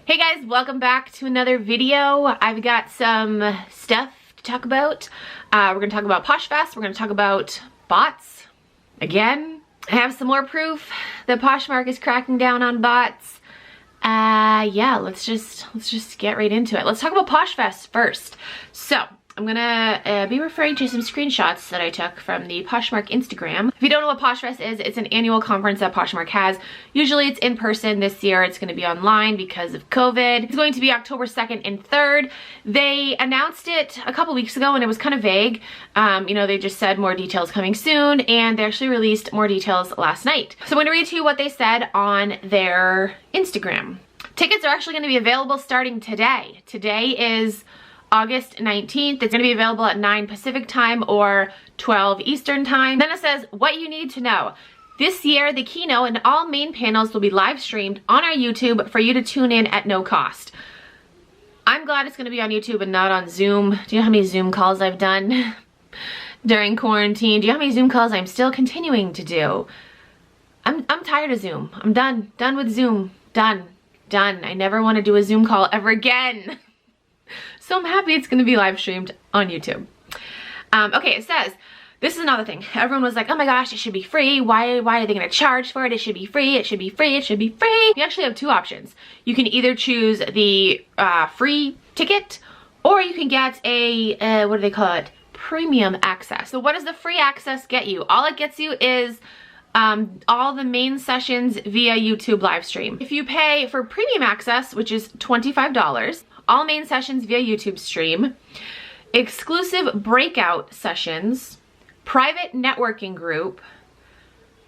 Hey guys, welcome back to another video. I've got some stuff to talk about. We're gonna talk about PoshFest. We're gonna talk about bots again. I have some more proof that Poshmark is cracking down on bots. Yeah, let's just get right into it. Let's talk about PoshFest first. So I'm gonna be referring to some screenshots that I took from the Poshmark Instagram. If you don't know what PoshFest is, it's an annual conference that Poshmark has. Usually it's in person. This year it's gonna be online because of COVID. It's going to be October 2nd and 3rd. They announced it a couple weeks ago and it was kind of vague. You know, they just said more details coming soon, and they actually released more details last night. So I'm gonna read to you what they said on their Instagram. Tickets are actually gonna be available starting today. Today is August 19th. It's going to be available at 9 Pacific time or 12 Eastern time. Then it says what you need to know. This year, the keynote and all main panels will be live streamed on our YouTube for you to tune in at no cost. I'm glad it's going to be on YouTube and not on Zoom. Do you know how many Zoom calls I've done during quarantine? Do you know how many Zoom calls I'm still continuing to do? I'm tired of Zoom. I'm done. Done with Zoom. Done. I never want to do a Zoom call ever again. So I'm happy it's going to be live streamed on YouTube. Okay, it says, this is another thing. Everyone was like, oh my gosh, it should be free. Why are they going to charge for it? It should be free. It should be free. It should be free. You actually have two options. You can either choose the free ticket, or you can get a, what do they call it? Premium access. So what does the free access get you? All it gets you is all the main sessions via YouTube live stream. If you pay for premium access, which is $25, all main sessions via YouTube stream, exclusive breakout sessions, private networking group,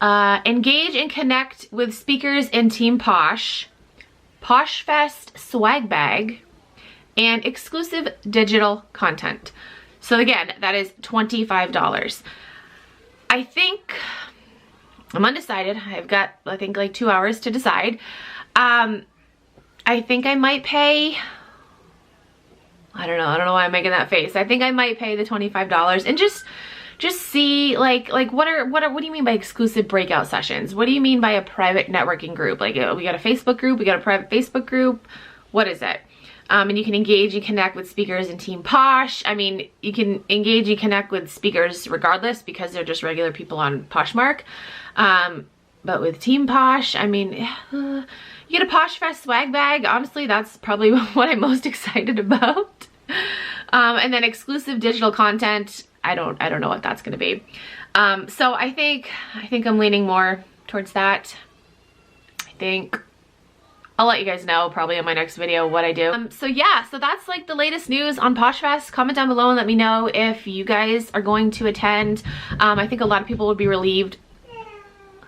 engage and connect with speakers in Team Posh, PoshFest swag bag, and exclusive digital content. So again, that is $25. I think, I'm undecided. I've got, I think, like 2 hours to decide. I think I might pay, I don't know why I'm making that face. I think I might pay the $25 and just see like what do you mean by exclusive breakout sessions? What do you mean by a private networking group? Like we got a Facebook group, we got a private Facebook group. What is it? And you can engage and connect with speakers in Team Posh. I mean, you can engage and connect with speakers regardless because they're just regular people on Poshmark. But with Team Posh, I mean, you get a PoshFest swag bag. Honestly, that's probably what I'm most excited about. And then exclusive digital content. I don't know what that's gonna be. So I think I'm leaning more towards that. I think I'll let you guys know probably in my next video what I do. So yeah, so that's like the latest news on PoshFest. Comment down below and let me know if you guys are going to attend. I think a lot of people would be relieved.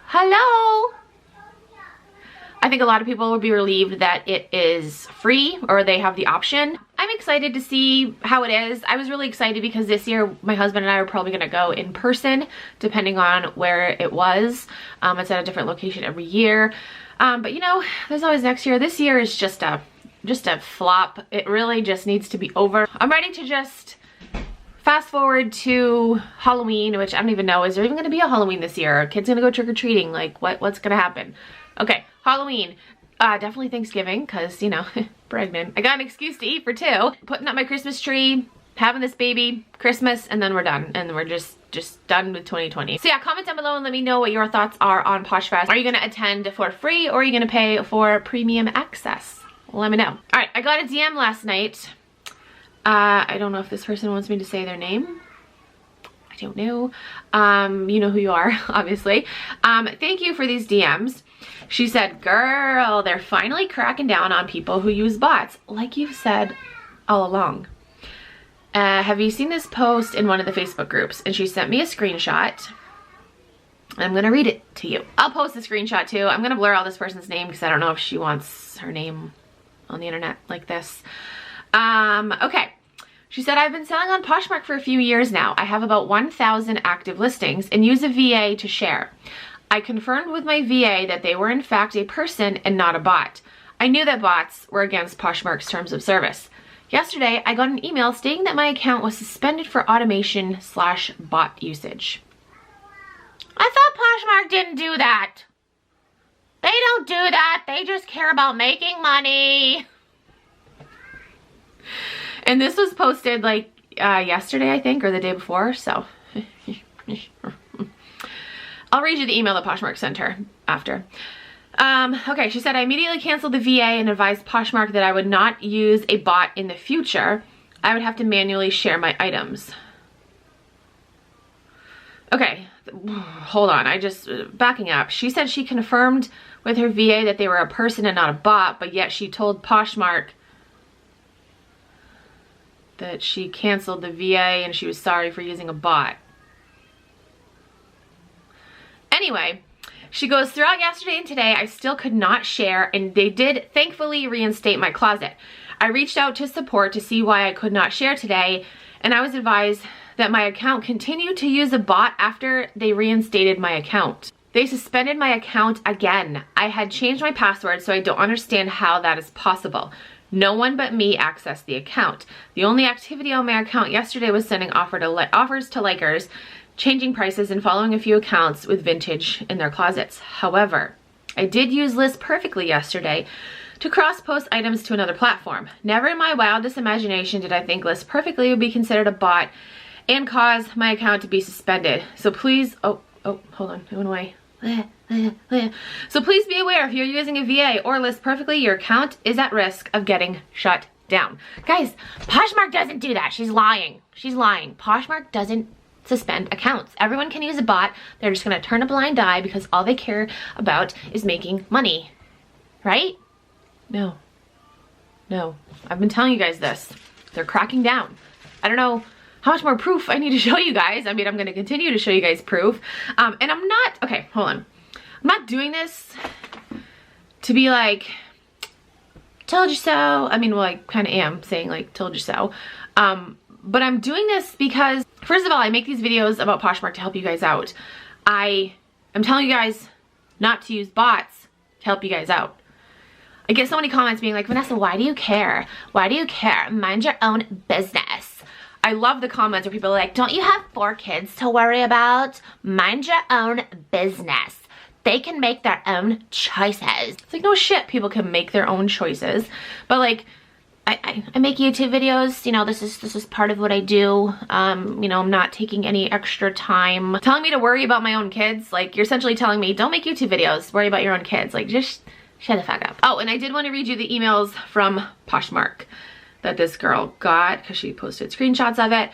Hello? I think a lot of people would be relieved that it is free, or they have the option. I'm excited to see how it is. I was really excited because this year my husband and I are probably gonna go in person depending on where it was. It's at a different location every year. But you know, there's always next year. This year is just a flop. It really just needs to be over. I'm ready to just fast forward to Halloween, which I don't even know, is there even gonna be a Halloween this year? Are kids gonna go trick-or-treating? Like what's gonna happen? Okay, Halloween. Definitely Thanksgiving, because, you know, pregnant. I got an excuse to eat for two. Putting up my Christmas tree, having this baby, Christmas, and then we're done. And we're just done with 2020. So yeah, comment down below and let me know what your thoughts are on PoshFest. Are you gonna attend for free, or are you gonna pay for premium access? Let me know. All right, I got a DM last night. I don't know if this person wants me to say their name. I don't know. You know who you are, obviously. Thank you for these DMs. She said, girl, they're finally cracking down on people who use bots, like you've said all along. Have you seen this post in one of the Facebook groups? And she sent me a screenshot. I'm gonna read it to you. I'll post the screenshot too. I'm gonna blur out this person's name because I don't know if she wants her name on the internet like this. Okay. She said, I've been selling on Poshmark for a few years now. I have about 1,000 active listings and use a VA to share. I confirmed with my VA that they were in fact a person and not a bot. I knew that bots were against Poshmark's terms of service. Yesterday, I got an email stating that my account was suspended for automation/bot usage. I thought Poshmark didn't do that. They don't do that. They just care about making money. And this was posted like yesterday, I think, or the day before, so. I'll read you the email that Poshmark sent her after. Okay, she said, I immediately canceled the VA and advised Poshmark that I would not use a bot in the future. I would have to manually share my items. Okay, hold on, backing up. She said she confirmed with her VA that they were a person and not a bot, but yet she told Poshmark that she canceled the VA and she was sorry for using a bot. Anyway, she goes, throughout yesterday and today, I still could not share, and they did thankfully reinstate my closet. I reached out to support to see why I could not share today, and I was advised that my account continued to use a bot after they reinstated my account. They suspended my account again. I had changed my password, so I don't understand how that is possible. No one but me accessed the account. The only activity on my account yesterday was sending offers to likers, changing prices, and following a few accounts with vintage in their closets. However, I did use List Perfectly yesterday to cross-post items to another platform. Never in my wildest imagination did I think List Perfectly would be considered a bot and cause my account to be suspended. So please, oh, hold on, it went away. So please be aware, if you're using a VA or List Perfectly, your account is at risk of getting shut down. Guys, Poshmark doesn't do that. She's lying. She's lying. Poshmark doesn't suspend accounts. Everyone can use a bot. They're just gonna turn a blind eye because all they care about is making money, right? No. I've been telling you guys this. They're cracking down. I don't know how much more proof I need to show you guys. I mean, I'm gonna continue to show you guys proof. And I'm not, okay, hold on. I'm not doing this to be like, told you so. I mean, well, I kind of am saying like, told you so. But I'm doing this because, first of all, I make these videos about Poshmark to help you guys out. I am telling you guys not to use bots to help you guys out. I get so many comments being like, Vanessa, why do you care? Why do you care? Mind your own business. I love the comments where people are like, don't you have 4 kids to worry about? Mind your own business. They can make their own choices. It's like, no shit, people can make their own choices. But like, I make YouTube videos, you know, this is part of what I do. You know, I'm not taking any extra time. Telling me to worry about my own kids, like you're essentially telling me, don't make YouTube videos, worry about your own kids. Like, just shut the fuck up. Oh, and I did want to read you the emails from Poshmark that this girl got because she posted screenshots of it.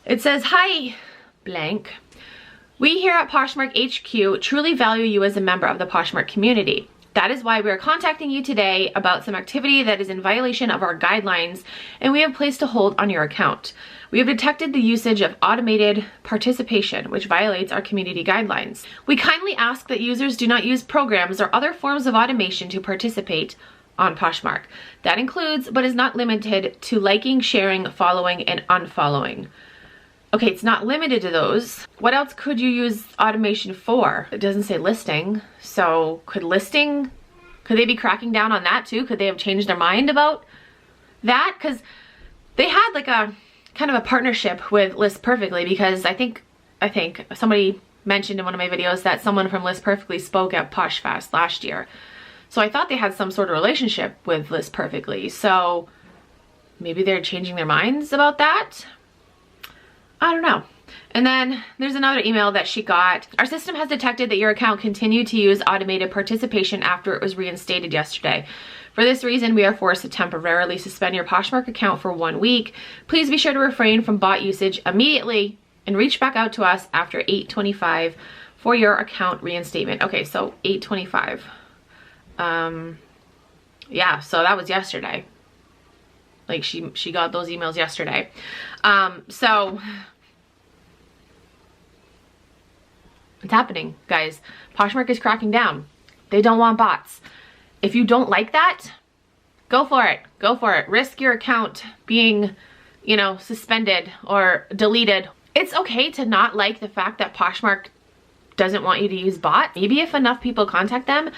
It says, hi, blank. We here at Poshmark HQ truly value you as a member of the Poshmark community. That is why we are contacting you today about some activity that is in violation of our guidelines, and we have placed a hold on your account. We have detected the usage of automated participation, which violates our community guidelines. We kindly ask that users do not use programs or other forms of automation to participate on Poshmark. That includes, but is not limited to, liking, sharing, following, and unfollowing. Okay, it's not limited to those. What else could you use automation for? It doesn't say listing. So could they be cracking down on that too? Could they have changed their mind about that? Because they had like a kind of a partnership with List Perfectly, because I think somebody mentioned in one of my videos that someone from List Perfectly spoke at PoshFest last year. So I thought they had some sort of relationship with List Perfectly. So maybe they're changing their minds about that. I don't know. And then there's another email that she got. Our system has detected that your account continued to use automated participation after it was reinstated yesterday. For this reason, we are forced to temporarily suspend your Poshmark account for 1 week. Please be sure to refrain from bot usage immediately and reach back out to us after 8/25 for your account reinstatement. Okay, so 8/25. Yeah, so that was yesterday. Like she got those emails yesterday. So it's happening, guys. Poshmark is cracking down. They don't want bots. If you don't like that, go for it. Go for it. Risk your account being, you know, suspended or deleted. It's okay to not like the fact that Poshmark doesn't want you to use bots. Maybe if enough people contact them,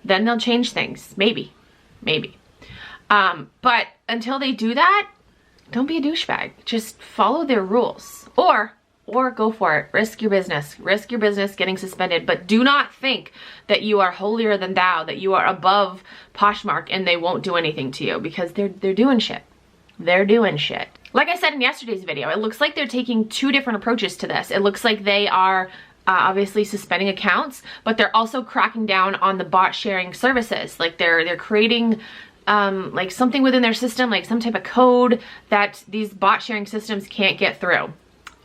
then they'll change things. Maybe. But until they do that, don't be a douchebag. Just follow their rules. Or go for it. Risk your business. Risk your business getting suspended. But do not think that you are holier than thou, that you are above Poshmark and they won't do anything to you, because they're doing shit. they're doing shit. Like I said in yesterday's video, it looks like they're taking two different approaches to this. It looks like they are obviously suspending accounts, but they're also cracking down on the bot sharing services. Like they're creating like something within their system, like some type of code that these bot sharing systems can't get through.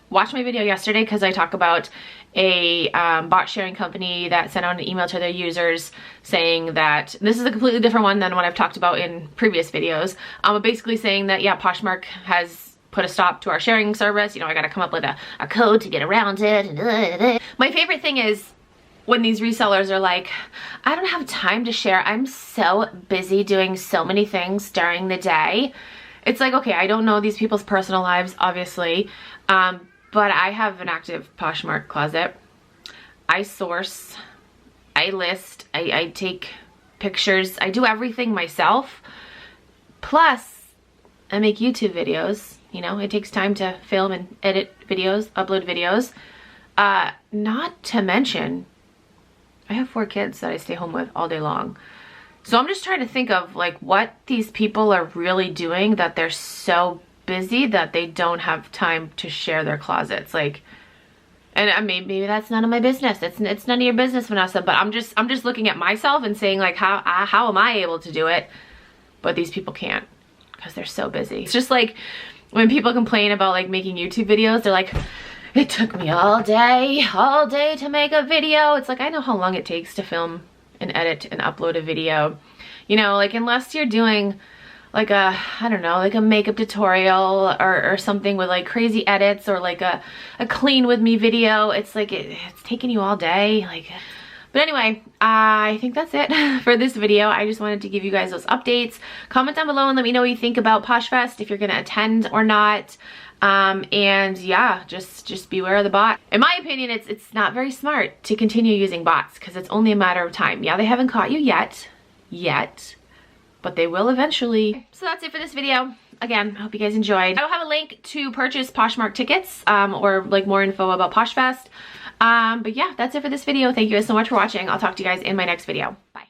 Watch my video yesterday because I talk about a bot sharing company that sent out an email to their users saying that this is a completely different one than what I've talked about in previous videos. Basically saying that, yeah, Poshmark has put a stop to our sharing service. You know, I got to come up with a code to get around it. My favorite thing is when these resellers are like, I don't have time to share. I'm so busy doing so many things during the day. It's like, okay, I don't know these people's personal lives, obviously. But I have an active Poshmark closet. I source, I list, I take pictures, I do everything myself. Plus, I make YouTube videos. You know, it takes time to film and edit videos, upload videos. Not to mention, I have 4 kids that I stay home with all day long. So I'm just trying to think of like what these people are really doing that they're so busy that they don't have time to share their closets. Like, and I mean, maybe that's none of my business. It's none of your business, Vanessa. But I'm just looking at myself and saying like, how am I able to do it? But these people can't because they're so busy. It's just like when people complain about like making YouTube videos, they're like, it took me all day to make a video. It's like, I know how long it takes to film and edit and upload a video. You know, like unless you're doing like a, I don't know, like a makeup tutorial or something with like crazy edits or like a clean with me video, it's like it's taking you all day. Like, but anyway, I think that's it for this video. I just wanted to give you guys those updates. Comment down below and let me know what you think about PoshFest, if you're gonna attend or not. And yeah, just beware of the bot. In my opinion, it's not very smart to continue using bots because it's only a matter of time. Yeah, they haven't caught you yet, but they will eventually. So that's it for this video. Again, I hope you guys enjoyed. I will have a link to purchase Poshmark tickets or like more info about PoshFest. But yeah, that's it for this video. Thank you guys so much for watching. I'll talk to you guys in my next video. Bye.